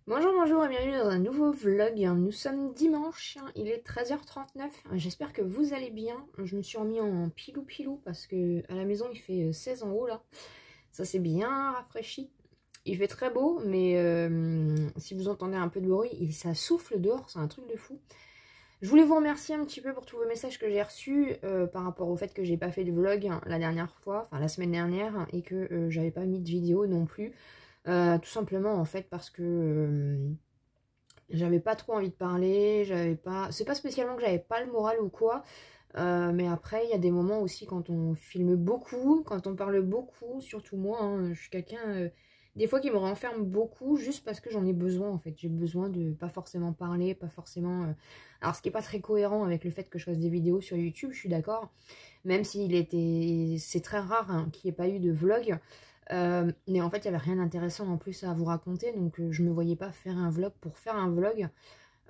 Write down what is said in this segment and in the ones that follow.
Bonjour, bonjour et bienvenue dans un nouveau vlog. Nous sommes dimanche, il est 13h39. J'espère que vous allez bien. Je me suis remis en pilou parce que à la maison il fait 16 en haut là. Ça s'est bien rafraîchi. Il fait très beau, mais si vous entendez un peu de bruit, ça souffle dehors, c'est un truc de fou. Je voulais vous remercier un petit peu pour tous vos messages que j'ai reçus par rapport au fait que j'ai pas fait de vlog la dernière fois, enfin la semaine dernière, et que j'avais pas mis de vidéo non plus. Tout simplement en fait parce que j'avais pas trop envie de parler, j'avais pas. C'est pas spécialement que j'avais pas le moral ou quoi, mais après il y a des moments aussi quand on filme beaucoup, quand on parle beaucoup, surtout moi, hein, je suis quelqu'un des fois qui me renferme beaucoup juste parce que j'en ai besoin en fait. J'ai besoin de pas forcément parler, pas forcément. Alors ce qui est pas très cohérent avec le fait que je fasse des vidéos sur YouTube, je suis d'accord, même s'il était. C'est très rare hein, qu'il n'y ait pas eu de vlog. Mais en fait, il n'y avait rien d'intéressant en plus à vous raconter, donc je me voyais pas faire un vlog pour faire un vlog.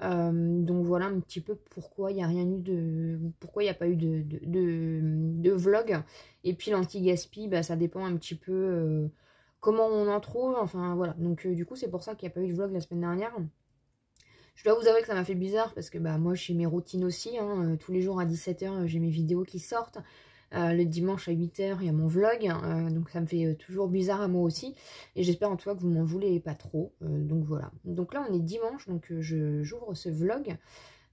Donc voilà un petit peu pourquoi il n'y a rien eu de. Pourquoi il n'y a pas eu de vlog. Et puis l'anti-gaspi, bah, ça dépend un petit peu comment on en trouve. Enfin voilà. Donc du coup, c'est pour ça qu'il n'y a pas eu de vlog la semaine dernière. Je dois vous avouer que ça m'a fait bizarre parce que bah, moi j'ai mes routines aussi. Hein, tous les jours à 17h, j'ai mes vidéos qui sortent. Le dimanche à 8h, il y a mon vlog, donc ça me fait toujours bizarre à moi aussi. Et j'espère en tout cas que vous m'en voulez pas trop. Donc voilà. Donc là, on est dimanche, donc j'ouvre ce vlog.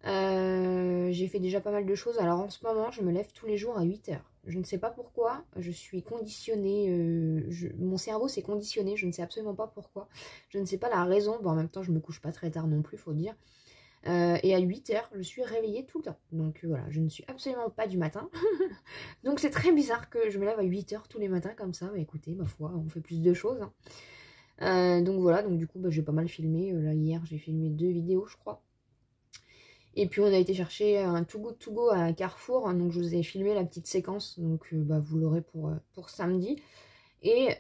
J'ai fait déjà pas mal de choses. Alors en ce moment, je me lève tous les jours à 8h. Je ne sais pas pourquoi, je suis conditionnée, mon cerveau s'est conditionné, je ne sais absolument pas pourquoi. Je ne sais pas la raison, bon en même temps je me couche pas très tard non plus, faut dire. Et à 8h, je suis réveillée tout le temps. Donc voilà, je ne suis absolument pas du matin. Donc c'est très bizarre que je me lève à 8h tous les matins comme ça. Bah écoutez, ma foi, on fait plus de choses. Hein. Donc voilà, donc du coup bah, j'ai pas mal filmé. Là hier j'ai filmé 2 vidéos je crois. Et puis on a été chercher un Too Good To Go à Carrefour. Hein, donc je vous ai filmé la petite séquence. Donc bah, vous l'aurez pour samedi. Et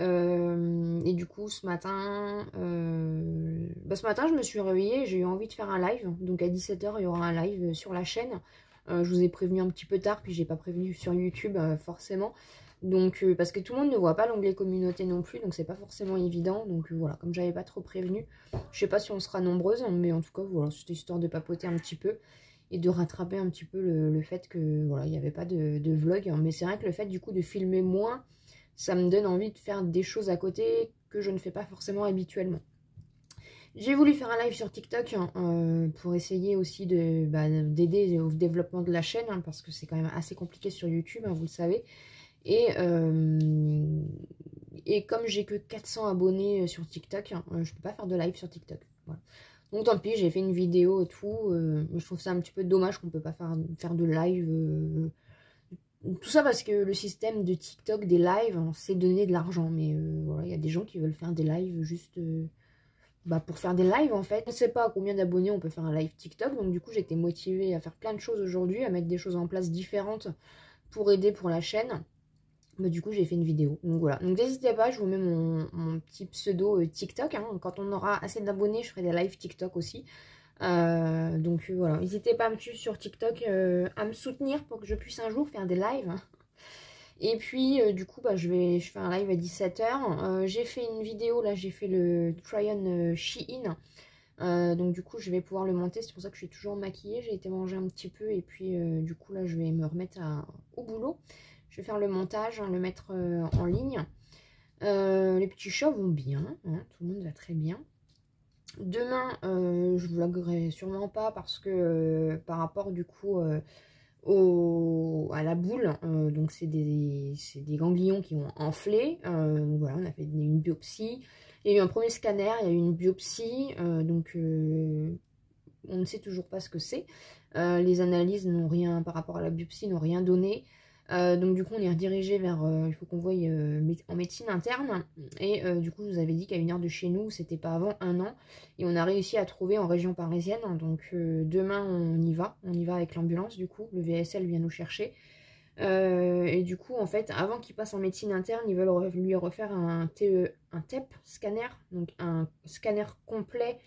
du coup ce matin, je me suis réveillée, j'ai eu envie de faire un live. Donc à 17h il y aura un live sur la chaîne. Je vous ai prévenu un petit peu tard, puis j'ai pas prévenu sur YouTube forcément. Donc parce que tout le monde ne voit pas l'onglet communauté non plus, donc c'est pas forcément évident. Donc voilà, comme j'avais pas trop prévenu, je sais pas si on sera nombreuses, mais en tout cas voilà, c'était histoire de papoter un petit peu et de rattraper un petit peu le fait que voilà, il n'y avait pas de vlog. Mais c'est vrai que le fait du coup de filmer moins, ça me donne envie de faire des choses à côté que je ne fais pas forcément habituellement. J'ai voulu faire un live sur TikTok pour essayer aussi d'aider au développement de la chaîne, hein, parce que c'est quand même assez compliqué sur YouTube, hein, vous le savez. Et comme j'ai que 400 abonnés sur TikTok, je peux pas faire de live sur TikTok. Voilà. Donc tant pis, j'ai fait une vidéo et tout. Je trouve ça un petit peu dommage qu'on peut pas faire de live. Tout ça parce que le système de TikTok des lives, hein, c'est donner de l'argent. Mais voilà, il y a des gens qui veulent faire des lives juste pour faire des lives en fait. Je ne sais pas à combien d'abonnés on peut faire un live TikTok. Donc du coup, j'étais motivée à faire plein de choses aujourd'hui, à mettre des choses en place différentes pour aider pour la chaîne. Mais du coup, j'ai fait une vidéo. Donc voilà. Donc n'hésitez pas, je vous mets mon petit pseudo TikTok. Hein. Quand on aura assez d'abonnés, je ferai des lives TikTok aussi. Donc voilà, n'hésitez pas à me suivre sur TikTok, à me soutenir pour que je puisse un jour faire des lives. Et puis du coup je fais un live à 17h. J'ai fait une vidéo, là j'ai fait le try-on Shein. Donc du coup je vais pouvoir le monter, c'est pour ça que je suis toujours maquillée. J'ai été manger un petit peu et puis du coup là je vais me remettre au boulot. Je vais faire le montage, hein, le mettre en ligne. Les petits chats vont bien, hein, tout le monde va très bien. Demain, je vloguerai sûrement pas parce que par rapport du coup à la boule, donc c'est des ganglions qui ont enflé. Donc voilà, on a fait une biopsie. Il y a eu un premier scanner, il y a eu une biopsie, donc on ne sait toujours pas ce que c'est. Les analyses n'ont rien, par rapport à la biopsie, n'ont rien donné. Donc du coup on est redirigé vers, il faut qu'on voie en médecine interne. Et du coup je vous avais dit qu'à 1 heure de chez nous, c'était pas avant 1 an. Et on a réussi à trouver en région parisienne. Donc demain on y va avec l'ambulance du coup. Le VSL vient nous chercher. Et du coup en fait avant qu'il passe en médecine interne, ils veulent lui refaire un TEP scanner. Donc un scanner complet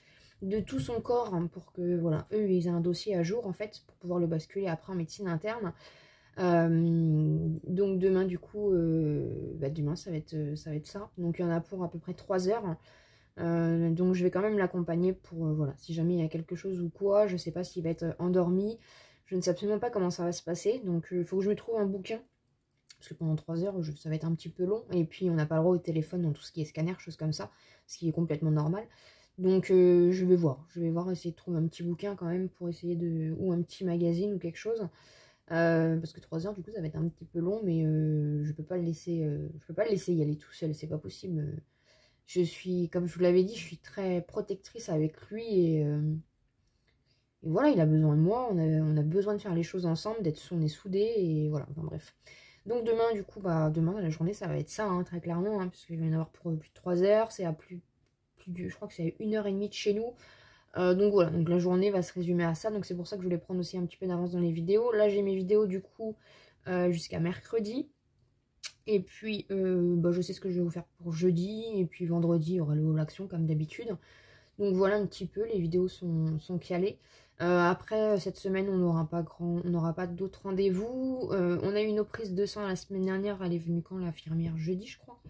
de tout son corps, hein, pour que voilà, eux ils aient un dossier à jour en fait pour pouvoir le basculer après en médecine interne. Donc demain du coup demain ça va être ça. Donc il y en a pour à peu près 3 heures. Donc je vais quand même l'accompagner pour, voilà, si jamais il y a quelque chose ou quoi, je sais pas s'il va être endormi, je ne sais absolument pas comment ça va se passer, donc il faut que je me trouve un bouquin, parce que pendant 3 heures, ça va être un petit peu long, et puis on n'a pas le droit au téléphone dans tout ce qui est scanner, choses comme ça, ce qui est complètement normal. Donc je vais voir, essayer de trouver un petit bouquin quand même pour essayer de, ou un petit magazine ou quelque chose. Parce que 3 heures du coup ça va être un petit peu long, mais je peux pas le laisser y aller tout seul, c'est pas possible. Je suis, comme je vous l'avais dit, je suis très protectrice avec lui et voilà, il a besoin de moi, on a besoin de faire les choses ensemble, on est soudés et voilà, enfin bref. Donc demain du coup, demain la journée ça va être ça, hein, très clairement, hein, parce qu'il va y en avoir pour plus de 3 heures, c'est à je crois que c'est à 1h30 de chez nous. Donc voilà, donc la journée va se résumer à ça, donc c'est pour ça que je voulais prendre aussi un petit peu d'avance dans les vidéos. Là j'ai mes vidéos du coup jusqu'à mercredi, et puis je sais ce que je vais vous faire pour jeudi, et puis vendredi il y aura le haul action comme d'habitude. Donc voilà un petit peu, les vidéos sont calées. Après cette semaine on n'aura pas d'autres rendez-vous. On a eu une prise de sang la semaine dernière, elle est venue quand, l'infirmière? Jeudi je crois.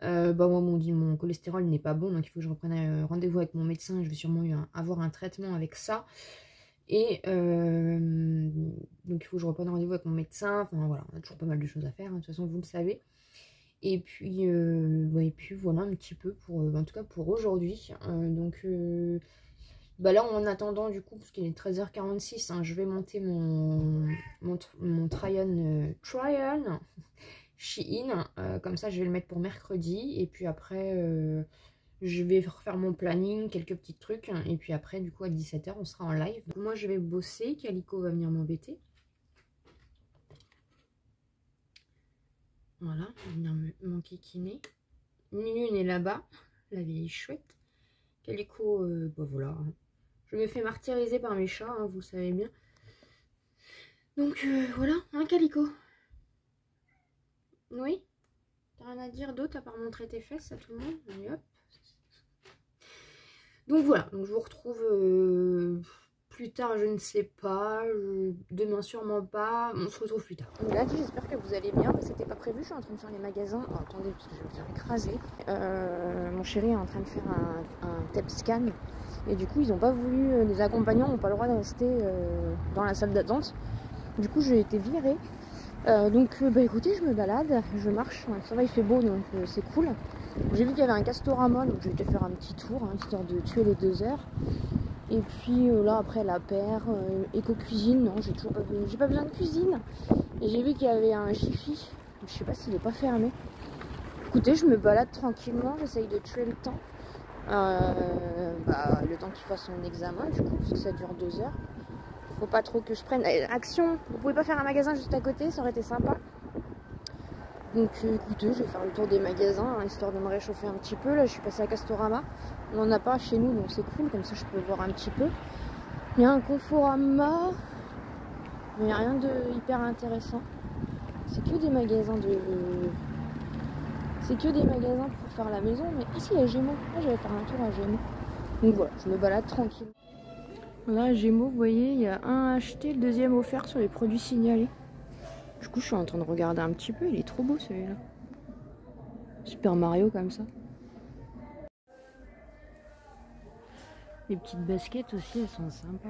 Moi on dit mon cholestérol n'est pas bon, donc il faut que je reprenne rendez-vous avec mon médecin. Je vais sûrement avoir un traitement avec ça, et donc il faut que je reprenne rendez-vous avec mon médecin. Enfin voilà, on a toujours pas mal de choses à faire, hein, de toute façon vous le savez. Et puis voilà un petit peu pour en tout cas pour aujourd'hui. Là en attendant du coup, parce qu'il est 13h46, hein, je vais monter mon Tryon Shein, comme ça je vais le mettre pour mercredi, et puis après je vais refaire mon planning, quelques petits trucs, et puis après du coup à 17h on sera en live. Donc, moi je vais bosser, Calico va venir m'embêter. Voilà, il va venir m'enquiquiner. Nunu est là-bas, la vieille chouette. Calico, voilà. Je me fais martyriser par mes chats, hein, vous le savez bien. Donc voilà, hein Calico? Oui? T'as rien à dire d'autre à part montrer tes fesses à tout le monde? Allez, hop. Donc voilà, donc je vous retrouve plus tard, je ne sais pas, demain sûrement pas, on se retrouve plus tard. Donc là, j'espère que vous allez bien, c'était pas prévu, je suis en train de faire les magasins. Oh, attendez, parce que je vais me faire écraser. Mon chéri est en train de faire un TEP scan, et du coup ils n'ont pas voulu, les accompagnants n'ont pas le droit de rester dans la salle d'attente. Du coup j'ai été virée. Écoutez, je me balade, je marche, ça va, il fait beau, donc c'est cool. J'ai vu qu'il y avait un Castorama, donc je vais te faire un petit tour, hein, histoire de tuer les 2 heures. Et puis là après la paire, éco-cuisine, non, j'ai pas besoin de cuisine. Et j'ai vu qu'il y avait un Jiffy, je sais pas s'il est pas fermé. Écoutez, je me balade tranquillement, j'essaye de tuer le temps. Le temps qu'il fasse son examen, du coup, parce que ça dure 2 heures. Faut pas trop que je prenne action. Vous pouvez pas faire un magasin juste à côté, ça aurait été sympa. Donc écoutez, je vais faire le tour des magasins, hein, histoire de me réchauffer un petit peu. Là je suis passée à Castorama, on n'en a pas chez nous, donc c'est cool, comme ça je peux voir un petit peu. Il y a un Conforama, mais il n'y a rien de hyper intéressant. C'est que des magasins pour faire la maison. Mais ah si, il y a Gémeaux, moi j'allais faire un tour à Gémeaux. Donc voilà, je me balade tranquille. Là, Gémeaux, vous voyez, il y a un acheté, le deuxième offert sur les produits signalés. Du coup, je suis en train de regarder un petit peu, il est trop beau celui-là. Super Mario comme ça. Les petites baskets aussi, elles sont sympas.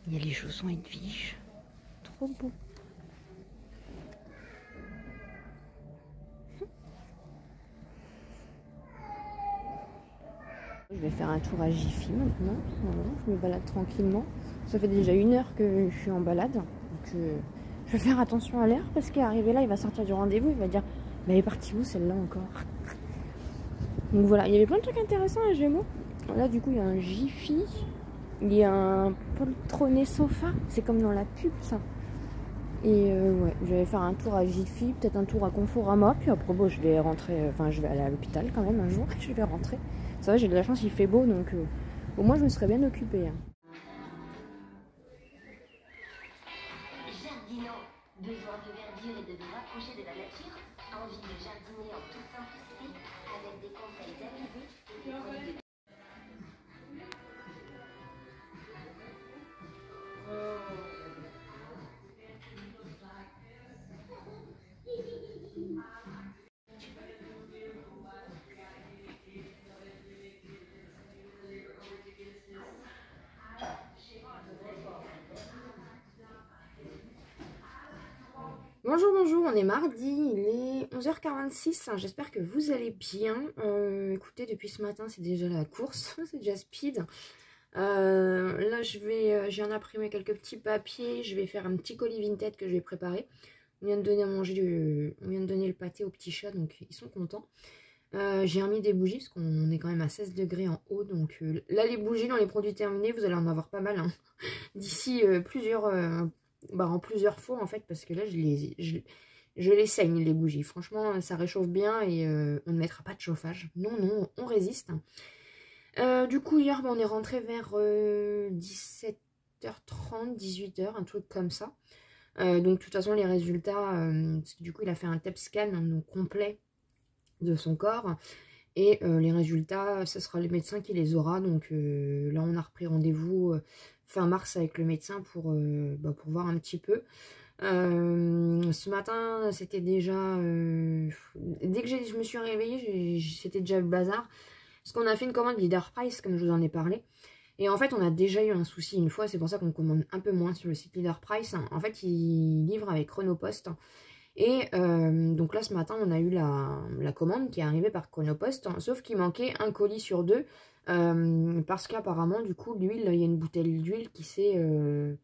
Il y a les chaussons Edwige. Trop beau. Je vais faire un tour à Jiffy maintenant. Voilà, je me balade tranquillement. Ça fait déjà 1 heure que je suis en balade. Donc je vais faire attention à l'air, parce qu'arrivé là, il va sortir du rendez-vous. Il va dire, mais elle est partie où celle-là encore? Donc voilà, il y avait plein de trucs intéressants à Gémeaux. Là du coup il y a un Jiffy, il y a un poltronné sofa, c'est comme dans la pub ça. Et ouais, je vais faire un tour à Jiffy, peut-être un tour à Conforama, puis après bon, je vais rentrer, enfin je vais aller à l'hôpital quand même un jour, je vais rentrer. Ça va, j'ai de la chance, il fait beau, donc au moins je me serais bien occupée. Hein. Jardinant, besoin de verdure et de vous rapprocher de la nature, envie de jardiner en toute simplicité, avec des conseils amusés et des produits de... Bonjour, bonjour, on est mardi, il est 11h46, hein, j'espère que vous allez bien. Écoutez, depuis ce matin, c'est déjà la course, c'est déjà speed. Là, j'ai en imprimé quelques petits papiers, je vais faire un petit colis Vinted que je vais préparer. On vient de donner à manger, on vient de donner le pâté aux petits chats, donc ils sont contents. J'ai remis des bougies, parce qu'on est quand même à 16 degrés en haut, donc là, les bougies dans les produits terminés, vous allez en avoir pas mal, hein. D'ici en plusieurs fois en fait, parce que là je les saigne les bougies. Franchement ça réchauffe bien et on ne mettra pas de chauffage. Non, non, on résiste. Du coup hier on est rentré vers 17h30, 18h, un truc comme ça. Donc de toute façon les résultats, parce que du coup il a fait un TEP scan donc, complet de son corps. Et les résultats, ce sera le médecin qui les aura. Donc là, on a repris rendez-vous fin mars avec le médecin pour voir un petit peu. Ce matin, c'était déjà... dès que je me suis réveillée, c'était déjà le bazar. Parce qu'on a fait une commande Leader Price, comme je vous en ai parlé. Et en fait, on a déjà eu un souci une fois. C'est pour ça qu'on commande un peu moins sur le site Leader Price. En fait, ils livrent avec Chronopost. Et donc là ce matin on a eu la commande qui est arrivée par Chronopost, hein, sauf qu'il manquait un colis sur deux, parce qu'apparemment du coup l'huile, il y a une bouteille d'huile qui s'est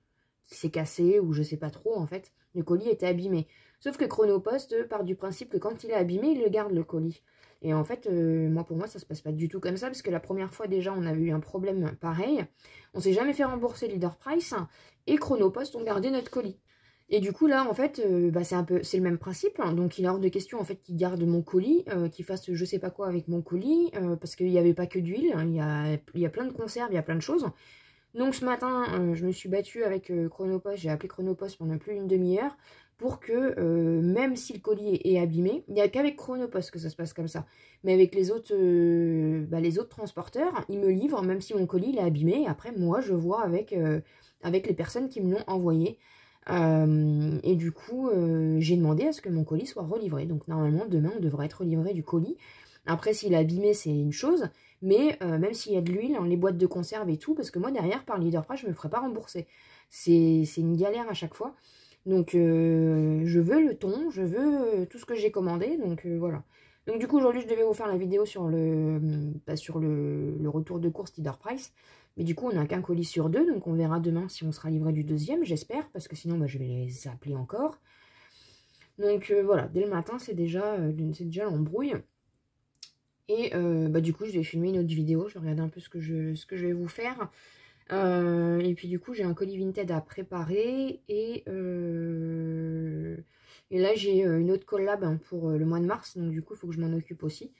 cassée ou je sais pas trop en fait, le colis était abîmé. Sauf que Chronopost part du principe que quand il est abîmé, il le garde le colis. Et en fait, pour moi ça se passe pas du tout comme ça, parce que la première fois déjà on a eu un problème pareil, on s'est jamais fait rembourser Leader Price, et Chronopost ont gardé notre colis. Et du coup, là, en fait, c'est le même principe. Hein. Donc, il est hors de question, en fait, qu'il garde mon colis, qu'il fasse je sais pas quoi avec mon colis, parce qu'il n'y avait pas que d'huile. Hein, il y a plein de conserves, il y a plein de choses. Donc, ce matin, je me suis battue avec Chronopost. J'ai appelé Chronopost pendant plus d'une demi-heure pour que, même si le colis est abîmé, il n'y a qu'avec Chronopost que ça se passe comme ça. Mais avec les autres transporteurs, ils me livrent, même si mon colis il est abîmé. Et après, moi, je vois avec les personnes qui me l'ont envoyé. Et du coup, j'ai demandé à ce que mon colis soit relivré. Donc normalement, demain, on devrait être relivré du colis. Après, s'il est abîmé, c'est une chose. Mais même s'il y a de l'huile, dans les boîtes de conserve et tout, parce que moi, derrière, par Leader Price, je ne me ferai pas rembourser. C'est une galère à chaque fois. Donc, je veux le thon, je veux tout ce que j'ai commandé. Donc, voilà. Donc, du coup, aujourd'hui, je devais vous faire la vidéo sur le retour de course Leader Price. Mais du coup, on n'a qu'un colis sur deux, donc on verra demain si on sera livré du deuxième, j'espère, parce que sinon, je vais les appeler encore. Donc voilà, dès le matin, c'est déjà l'embrouille. Et du coup, je vais filmer une autre vidéo, je vais regarder un peu ce que je vais vous faire. Et puis du coup, j'ai un colis Vinted à préparer. Et là, j'ai une autre collab pour le mois de mars, donc du coup, il faut que je m'en occupe aussi.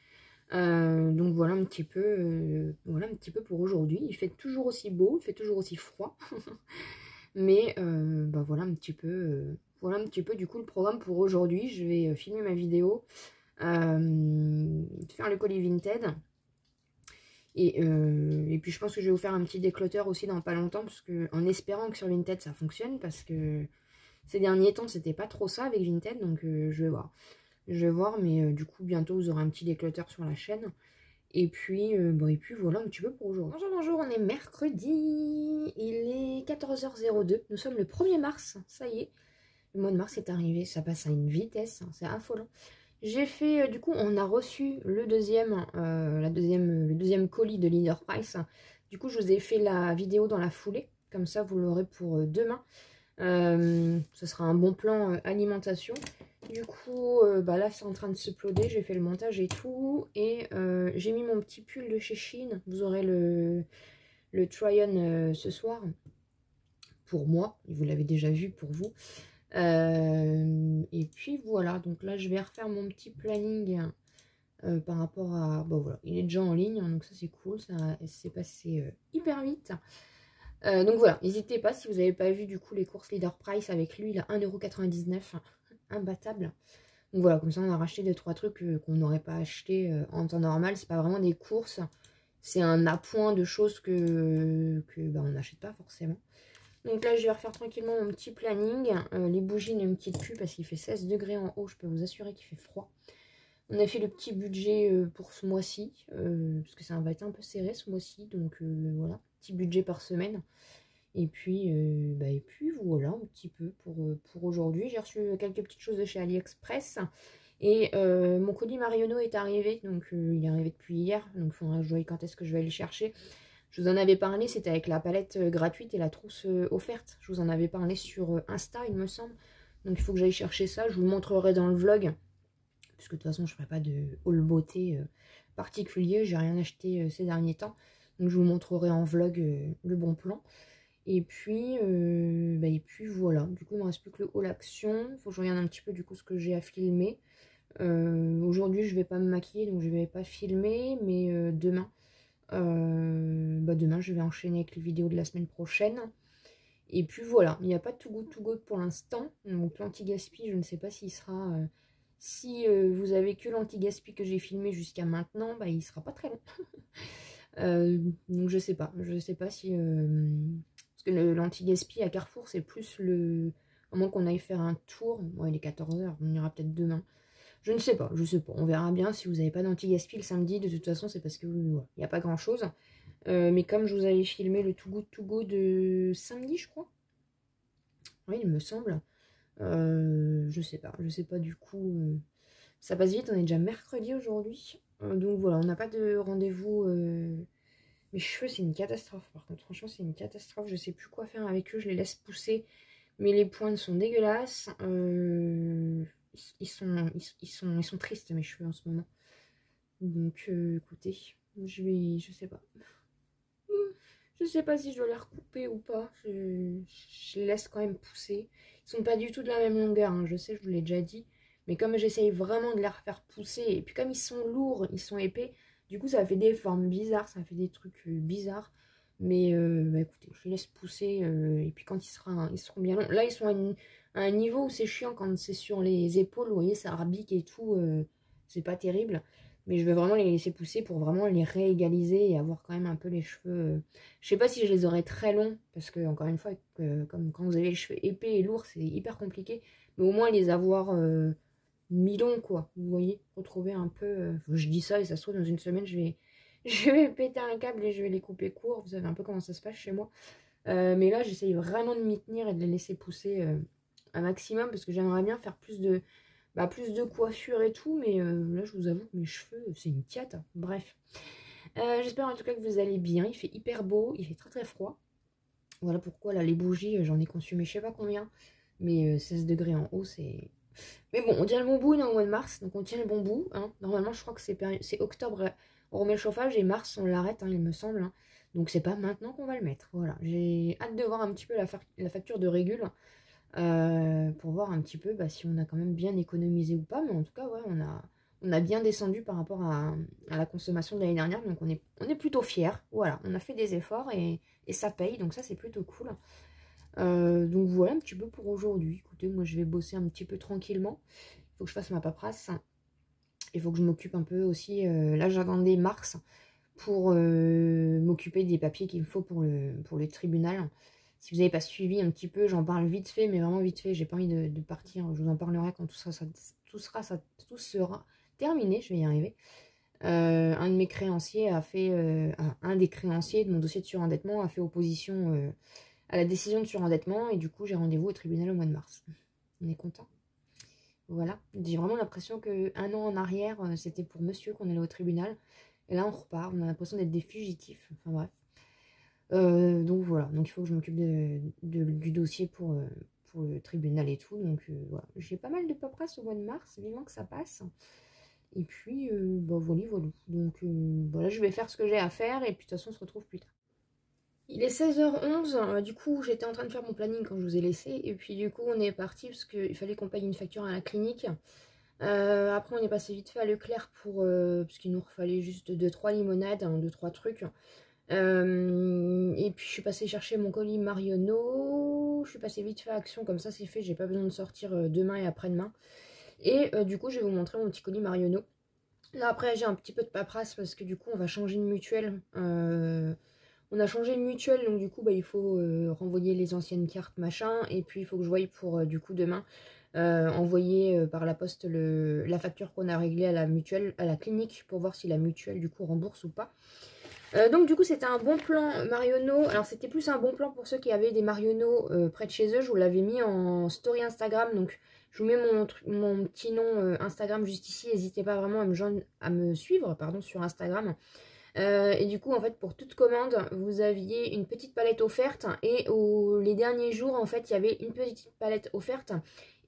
Donc voilà un petit peu, pour aujourd'hui. Il fait toujours aussi beau, il fait toujours aussi froid. Mais voilà un petit peu, du coup le programme pour aujourd'hui. Je vais filmer ma vidéo, faire le colis Vinted. Et puis je pense que je vais vous faire un petit décloteur aussi dans pas longtemps, parce que, en espérant que sur Vinted ça fonctionne, parce que ces derniers temps c'était pas trop ça avec Vinted, donc je vais voir. Je vais voir, mais du coup, bientôt, vous aurez un petit décloteur sur la chaîne. Et puis voilà un petit peu pour aujourd'hui. Bonjour, bonjour, on est mercredi. Il est 14h02. Nous sommes le 1er mars. Ça y est, le mois de mars est arrivé. Ça passe à une vitesse. Hein, c'est affolant. J'ai fait, du coup, on a reçu le deuxième colis de Leader Price. Du coup, je vous ai fait la vidéo dans la foulée. Comme ça, vous l'aurez pour demain. Ce sera un bon plan alimentation. Du coup, bah là c'est en train de se uploader, j'ai fait le montage et tout. Et j'ai mis mon petit pull de chez Shein. Vous aurez le try-on ce soir. Pour moi, vous l'avez déjà vu pour vous. Et puis voilà, donc là je vais refaire mon petit planning par rapport à... Bon voilà, il est déjà en ligne, donc ça c'est cool, ça s'est passé hyper vite. Donc voilà, n'hésitez pas si vous n'avez pas vu du coup les courses Leader Price avec lui, il a 1,99 €, imbattable. Donc voilà, comme ça on a racheté 2-3 trucs qu'on n'aurait pas acheté en temps normal. C'est pas vraiment des courses, c'est un appoint de choses que bah, on n'achète pas forcément. Donc là je vais refaire tranquillement mon petit planning. Les bougies ne me quittent plus parce qu'il fait 16 degrés en haut, je peux vous assurer qu'il fait froid. On a fait le petit budget pour ce mois-ci, parce que ça va être un peu serré ce mois-ci, donc voilà, petit budget par semaine. Et puis voilà, un petit peu pour aujourd'hui. J'ai reçu quelques petites choses de chez AliExpress. Et mon colis Marionneau est arrivé, donc il est arrivé depuis hier, donc il faudra que je voie quand est-ce que je vais aller le chercher. Je vous en avais parlé, c'était avec la palette gratuite et la trousse offerte. Je vous en avais parlé sur Insta, il me semble. Donc il faut que j'aille chercher ça, je vous le montrerai dans le vlog. Puisque de toute façon, je ne ferai pas de haul beauté particulier, j'ai rien acheté ces derniers temps. Donc je vous montrerai en vlog le bon plan. Et puis voilà, du coup il ne me reste plus que le haul action. Il faut que je regarde un petit peu du coup ce que j'ai à filmer. Aujourd'hui je ne vais pas me maquiller, donc je ne vais pas filmer, mais demain, demain je vais enchaîner avec les vidéos de la semaine prochaine. Et puis voilà, il n'y a pas de Too Good To Go pour l'instant. Donc l'anti-gaspi, je ne sais pas s'il sera... si vous avez que l'anti-gaspi que j'ai filmé jusqu'à maintenant, bah, il sera pas très long. Donc je sais pas si... parce que l'anti-gaspi à Carrefour, c'est plus le... À moins qu'on aille faire un tour. Bon, il est 14 h, on ira peut-être demain. Je ne sais pas, on verra bien. Si vous n'avez pas d'anti-gaspi le samedi, de toute façon, c'est parce que il n'y a pas grand-chose. Mais comme je vous avais filmé le Too Good To Go de samedi, je crois. Oui, il me semble. Je sais pas du coup. Ça passe vite, on est déjà mercredi aujourd'hui. Donc voilà, on n'a pas de rendez-vous. Mes cheveux, c'est une catastrophe. Par contre, franchement, c'est une catastrophe. Je sais plus quoi faire avec eux. Je les laisse pousser. Mais les pointes sont dégueulasses. Ils sont tristes, mes cheveux, en ce moment. Donc, écoutez, je sais pas. Je sais pas si je dois les recouper ou pas. Je les laisse quand même pousser. Ils sont pas du tout de la même longueur, hein. Je sais, je vous l'ai déjà dit. Mais comme j'essaye vraiment de les refaire pousser, et puis comme ils sont lourds, ils sont épais, du coup ça fait des formes bizarres, ça fait des trucs bizarres. Mais écoutez, je les laisse pousser, et puis quand ils seront bien longs. Là, ils sont à un niveau où c'est chiant quand c'est sur les épaules, vous voyez, ça arbique et tout, c'est pas terrible. Mais je vais vraiment les laisser pousser pour vraiment les réégaliser et avoir quand même un peu les cheveux... Je sais pas si je les aurai très longs, parce que, encore une fois, comme quand vous avez les cheveux épais et lourds, c'est hyper compliqué. Mais au moins les avoir mi-longs, quoi. Vous voyez, retrouver un peu... je dis ça et ça se trouve, dans une semaine, je vais péter un câble et je vais les couper court. Vous savez un peu comment ça se passe chez moi. Mais là, j'essaye vraiment de m'y tenir et de les laisser pousser un maximum, parce que j'aimerais bien faire plus de coiffure et tout, mais là je vous avoue que mes cheveux c'est une tiate, hein. Bref, j'espère en tout cas que vous allez bien. Il fait hyper beau, il fait très très froid. Voilà pourquoi là les bougies j'en ai consumé je sais pas combien, mais 16 degrés en haut c'est... Mais bon, on tient le bon bout, on est au mois de mars, donc on tient le bon bout, hein. Normalement je crois que c'est octobre, on remet le chauffage, et mars on l'arrête, hein, il me semble, hein. Donc c'est pas maintenant qu'on va le mettre. Voilà, j'ai hâte de voir un petit peu la facture de régule, pour voir un petit peu si on a quand même bien économisé ou pas. Mais en tout cas, ouais, on a bien descendu par rapport à la consommation de l'année dernière. Donc on est plutôt fiers. Voilà, on a fait des efforts et ça paye. Donc ça, c'est plutôt cool. Donc voilà un petit peu pour aujourd'hui. Écoutez, moi, je vais bosser un petit peu tranquillement. Il faut que je fasse ma paperasse. Il faut que je m'occupe un peu aussi. Là, j'attendais mars pour m'occuper des papiers qu'il me faut pour le tribunal. Si vous n'avez pas suivi un petit peu, j'en parle vite fait, mais vraiment vite fait. J'ai pas envie de partir. Je vous en parlerai quand tout sera terminé. Je vais y arriver. Un de mes créanciers a fait... un des créanciers de mon dossier de surendettement a fait opposition à la décision de surendettement. Et du coup, j'ai rendez-vous au tribunal au mois de mars. On est content. Voilà. J'ai vraiment l'impression qu'un an en arrière, c'était pour monsieur qu'on allait au tribunal. Et là, on repart. On a l'impression d'être des fugitifs. Enfin bref. Donc voilà, donc il faut que je m'occupe du dossier pour pour le tribunal et tout. Donc voilà, j'ai pas mal de paperasse au mois de mars, vivement que ça passe. Et puis, bah voilà, voilà. Donc voilà, je vais faire ce que j'ai à faire et puis de toute façon, on se retrouve plus tard. Il est 16h11, du coup j'étais en train de faire mon planning quand je vous ai laissé. Et puis du coup on est parti parce qu'il fallait qu'on paye une facture à la clinique. Après on est passé vite fait à Leclerc pour parce qu'il nous fallait juste 2-3 limonades, 2-3 trucs. Et puis je suis passée chercher mon colis Marionneau. Je suis passée vite fait à Action, comme ça c'est fait, j'ai pas besoin de sortir demain et après-demain. Et du coup je vais vous montrer mon petit colis Marionneau. Là après j'ai un petit peu de paperasse parce que du coup on va changer de mutuelle. On a changé de mutuelle, donc du coup bah, il faut renvoyer les anciennes cartes machin. Et puis il faut que je voie pour du coup demain envoyer par la poste la facture qu'on a réglée à la mutuelle, à la clinique, pour voir si la mutuelle du coup rembourse ou pas. Donc du coup c'était un bon plan Marionneau. Alors c'était plus un bon plan pour ceux qui avaient des Marionneau près de chez eux. Je vous l'avais mis en story Instagram, donc je vous mets mon petit nom Instagram juste ici. N'hésitez pas vraiment à me suivre pardon, sur Instagram. Et du coup en fait pour toute commande vous aviez une petite palette offerte. Et les derniers jours en fait il y avait une petite palette offerte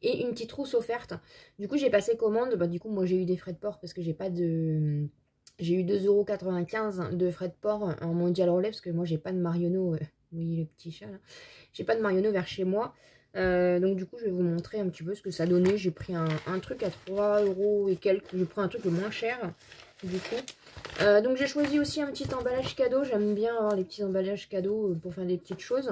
et une petite trousse offerte. Du coup j'ai passé commande. Bah, du coup moi j'ai eu des frais de port parce que j'ai pas de... J'ai eu 2,95 € de frais de port en mondial relais parce que moi j'ai pas de Marionneau, oui le petit chat là, j'ai pas de Marionneau vers chez moi. Donc du coup je vais vous montrer un petit peu ce que ça donnait. J'ai pris un truc à 3 € et quelques, je prends un truc le moins cher du coup. Donc j'ai choisi aussi un petit emballage cadeau, j'aime bien avoir les petits emballages cadeaux pour faire des petites choses.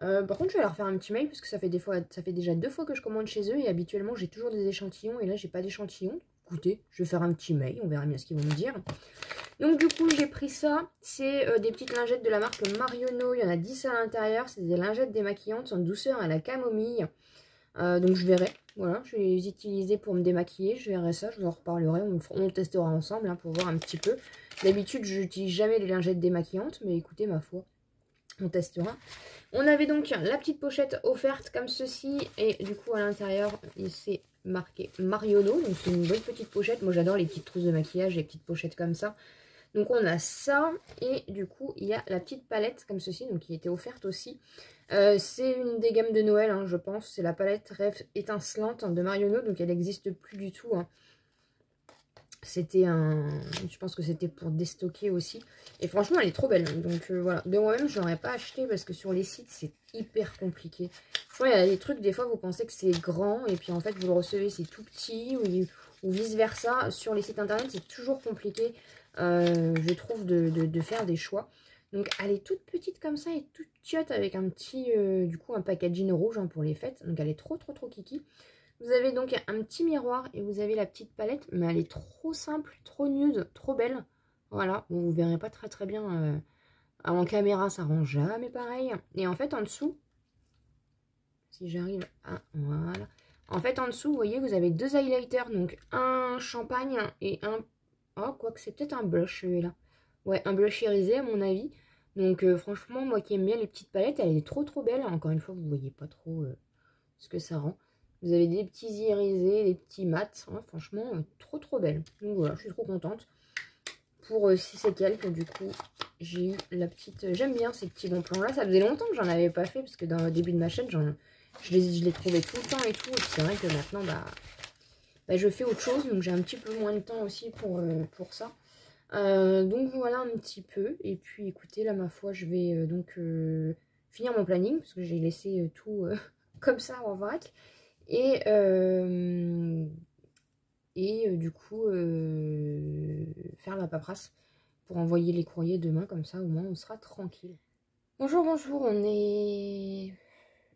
Par contre je vais leur faire un petit mail parce que ça fait déjà 2 fois que je commande chez eux et habituellement j'ai toujours des échantillons et là j'ai pas d'échantillons. Écoutez, je vais faire un petit mail, on verra bien ce qu'ils vont me dire. Donc du coup j'ai pris ça, c'est des petites lingettes de la marque Marionneau, il y en a 10 à l'intérieur, c'est des lingettes démaquillantes en douceur à la camomille. Donc je verrai, voilà, je vais les utiliser pour me démaquiller, je verrai ça, je vous en reparlerai, on testera ensemble pour voir un petit peu. D'habitude je n'utilise jamais les lingettes démaquillantes, mais écoutez ma foi, on testera. On avait donc la petite pochette offerte comme ceci, et du coup à l'intérieur c'est marqué Marionneau, donc c'est une bonne petite pochette. Moi j'adore les petites trousses de maquillage, les petites pochettes comme ça. Donc on a ça, et du coup il y a la petite palette comme ceci, donc qui était offerte aussi. C'est une des gammes de Noël, je pense, c'est la palette Rêve étincelante de Marionneau, donc elle n'existe plus du tout. C'était je pense que c'était pour déstocker aussi. Et franchement, elle est trop belle. Donc voilà. De moi-même, je n'aurais pas acheté parce que sur les sites, c'est hyper compliqué. Franchement, il y a des trucs, des fois, vous pensez que c'est grand. Et puis en fait, vous le recevez, c'est tout petit. Ou vice-versa. Sur les sites internet, c'est toujours compliqué, je trouve, de faire des choix. Donc elle est toute petite comme ça et toute chiotte avec un petit, du coup, un packaging rouge pour les fêtes. Donc elle est trop kiki. Vous avez donc un petit miroir et vous avez la petite palette, mais elle est trop simple, trop nude, trop belle. Voilà, bon, vous verrez pas très bien en caméra, ça rend jamais pareil. Et en fait en dessous, si j'arrive à... Voilà. En fait en dessous, vous voyez, vous avez 2 highlighters, donc un champagne et un... Oh, quoique c'est peut-être un blush celui-là. Ouais, un blush irisé à mon avis. Donc franchement, moi qui aime bien les petites palettes, elle est trop belle. Encore une fois, vous voyez pas trop ce que ça rend. Vous avez des petits irisés, des petits mats. Franchement, trop belle. Donc voilà, je suis trop contente. Pour 6 et quelques, du coup, j'ai eu la petite... J'aime bien ces petits bons plans-là. Ça faisait longtemps que j'en avais pas fait, parce que dans le début de ma chaîne, je les trouvais tout le temps et tout. Et c'est vrai que maintenant, je fais autre chose. Donc j'ai un petit peu moins de temps aussi pour ça. Donc voilà un petit peu. Et puis écoutez, là, ma foi, je vais finir mon planning, parce que j'ai laissé tout comme ça en vrac. Et du coup, faire la paperasse pour envoyer les courriers demain, comme ça au moins on sera tranquille. Bonjour, on est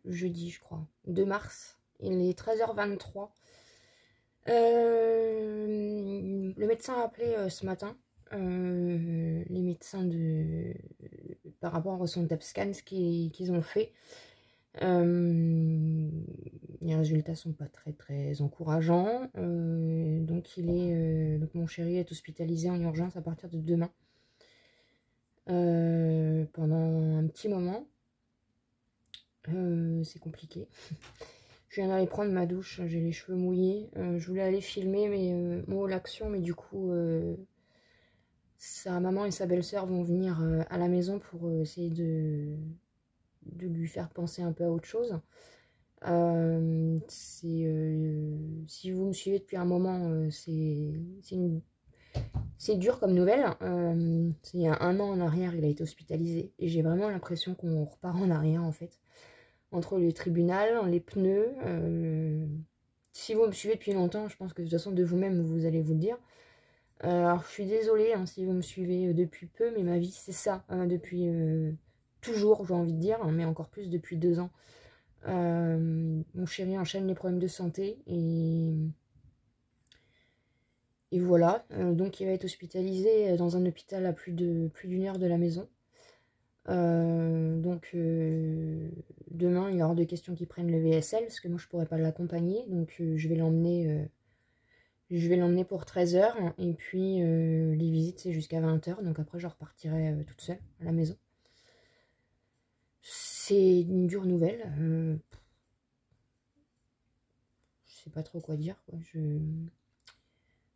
jeudi je crois, 2 mars, il est 13h23. Le médecin a appelé ce matin, les médecins par rapport au son scan qu'ils ont fait. Les résultats sont pas très encourageants. Donc mon chéri est hospitalisé en urgence à partir de demain. Pendant un petit moment. C'est compliqué. Je viens d'aller prendre ma douche, j'ai les cheveux mouillés. Je voulais aller filmer l'action, mais du coup sa maman et sa belle-sœur vont venir à la maison pour essayer de lui faire penser un peu à autre chose. Si vous me suivez depuis un moment, c'est dur comme nouvelle. Il y a un an en arrière, il a été hospitalisé. Et j'ai vraiment l'impression qu'on repart en arrière, en fait. Entre le tribunal, les pneus. Si vous me suivez depuis longtemps, je pense que de toute façon, de vous-même, vous allez vous le dire. Alors, je suis désolée hein, si vous me suivez depuis peu, mais ma vie, c'est ça. Depuis toujours, j'ai envie de dire, mais encore plus depuis 2 ans. Mon chéri enchaîne les problèmes de santé et voilà. Donc, il va être hospitalisé dans un hôpital à plus d'une heure de la maison. Demain, il y a hors de question qu'il prenne le VSL parce que moi, je pourrais pas l'accompagner. Donc, je vais l'emmener. Je vais l'emmener pour 13 h et puis les visites c'est jusqu'à 20 h, donc après je repartirai toute seule à la maison. C'est une dure nouvelle, je sais pas trop quoi dire quoi.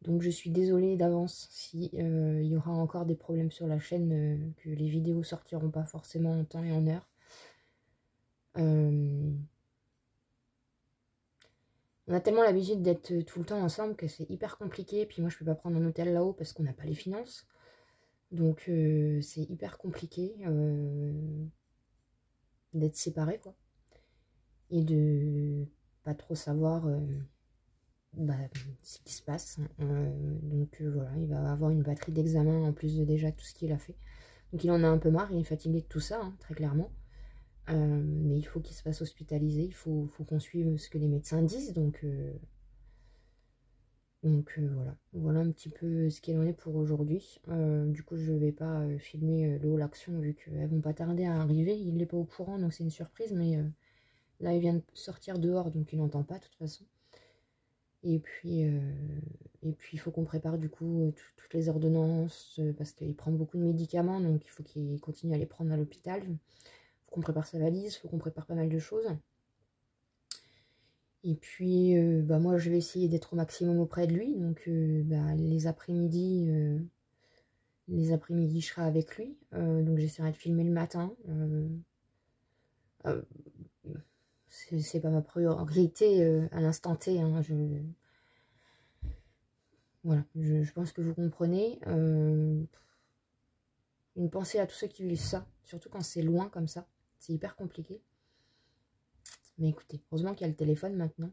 Donc je suis désolée d'avance si il y aura encore des problèmes sur la chaîne, que les vidéos sortiront pas forcément en temps et en heure. On a tellement l'habitude d'être tout le temps ensemble que c'est hyper compliqué. Puis moi, je peux pas prendre un hôtel là-haut parce qu'on n'a pas les finances. Donc, c'est hyper compliqué d'être séparés, quoi. Et de pas trop savoir ce qui se passe. Donc, voilà, il va avoir une batterie d'examen en plus de déjà tout ce qu'il a fait. Donc, il en a un peu marre, il est fatigué de tout ça, hein, très clairement. Mais il faut qu'il se fasse hospitaliser, il faut qu'on suive ce que les médecins disent. Donc voilà un petit peu ce qu'il en est pour aujourd'hui. Du coup, je vais pas filmer le haut l'action vu qu'elles vont pas tarder à arriver. Il n'est pas au courant, donc c'est une surprise. Mais là, il vient de sortir dehors, donc il n'entend pas de toute façon. Et puis, il faut qu'on prépare du coup toutes les ordonnances parce qu'il prend beaucoup de médicaments, donc il faut qu'il continue à les prendre à l'hôpital. Il faut qu'on prépare sa valise, il faut qu'on prépare pas mal de choses. Et puis, moi, je vais essayer d'être au maximum auprès de lui. Donc, les après-midi, je serai avec lui. Donc, j'essaierai de filmer le matin. C'est pas ma priorité à l'instant T. Hein, voilà, je pense que vous comprenez. Une pensée à tous ceux qui vivent ça. Surtout quand c'est loin comme ça. C'est hyper compliqué. Mais écoutez, heureusement qu'il y a le téléphone maintenant.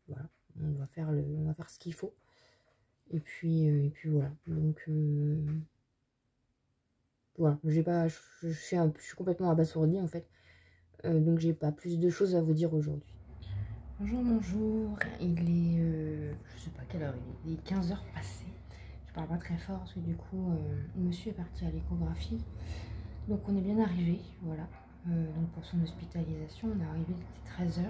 Voilà, on va faire ce qu'il faut. Et puis voilà. Donc voilà, je suis complètement abasourdie en fait. Donc j'ai pas plus de choses à vous dire aujourd'hui. Bonjour, il est, je sais pas quelle heure il est 15 h passées. Je parle pas très fort parce que du coup, monsieur est parti à l'échographie. Donc on est bien arrivé, voilà. Donc pour son hospitalisation, on est arrivé, il était 13 h.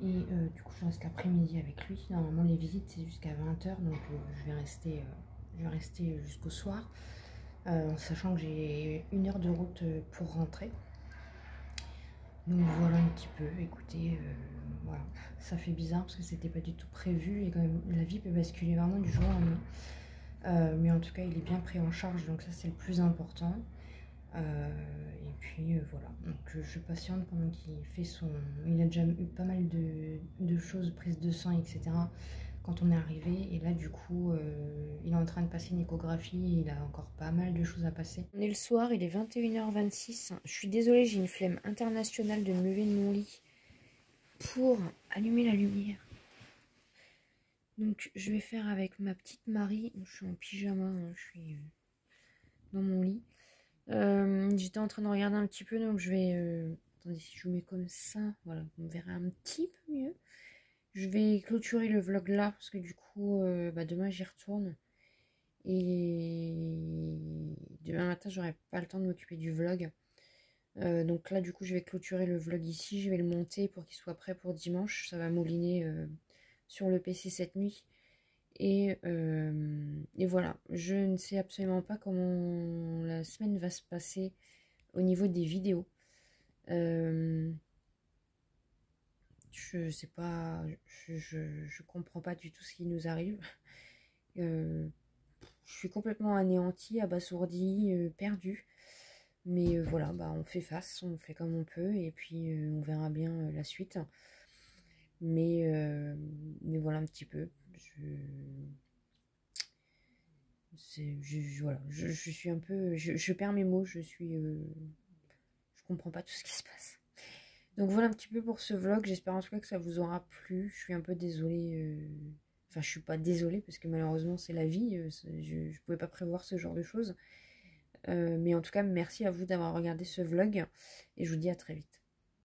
Et du coup, je reste l'après-midi avec lui. Normalement, les visites, c'est jusqu'à 20 h. Donc je vais rester jusqu'au soir. En sachant que j'ai 1 heure de route pour rentrer. Donc voilà un petit peu, écoutez, voilà, ça fait bizarre parce que c'était pas du tout prévu et quand même la vie peut basculer vraiment du jour au lendemain. Mais en tout cas il est bien pris en charge, donc ça c'est le plus important. Et puis voilà, donc je patiente pendant qu'il fait son... Il a déjà eu pas mal de choses, prise de sang, etc. quand on est arrivé. Et là du coup, il est en train de passer une échographie et il a encore pas mal de choses à passer. On est le soir, il est 21 h 26. Je suis désolée, j'ai une flemme internationale de me lever de mon lit pour allumer la lumière. Donc je vais faire avec ma petite Marie. Je suis en pyjama, hein, je suis dans mon lit. J'étais en train de regarder un petit peu, donc je vais... attendez, si je vous mets comme ça, voilà, on verra un petit peu mieux. Je vais clôturer le vlog là, parce que du coup, demain j'y retourne. Et demain matin, j'aurai pas le temps de m'occuper du vlog. Donc là, du coup, je vais clôturer le vlog ici. Je vais le monter pour qu'il soit prêt pour dimanche. Ça va mouliner sur le PC cette nuit. Et voilà, je ne sais absolument pas comment la semaine va se passer au niveau des vidéos. Je sais pas, je comprends pas du tout ce qui nous arrive. Je suis complètement anéantie, abasourdie, perdue. Mais voilà, bah, on fait face, on fait comme on peut, et puis on verra bien la suite. Mais voilà un petit peu. Voilà, je suis un peu... Je perds mes mots, je comprends pas tout ce qui se passe. Donc voilà un petit peu pour ce vlog, j'espère en tout cas que ça vous aura plu. Je suis un peu désolée, enfin je suis pas désolée parce que malheureusement c'est la vie, je pouvais pas prévoir ce genre de choses. Mais en tout cas merci à vous d'avoir regardé ce vlog et je vous dis à très vite.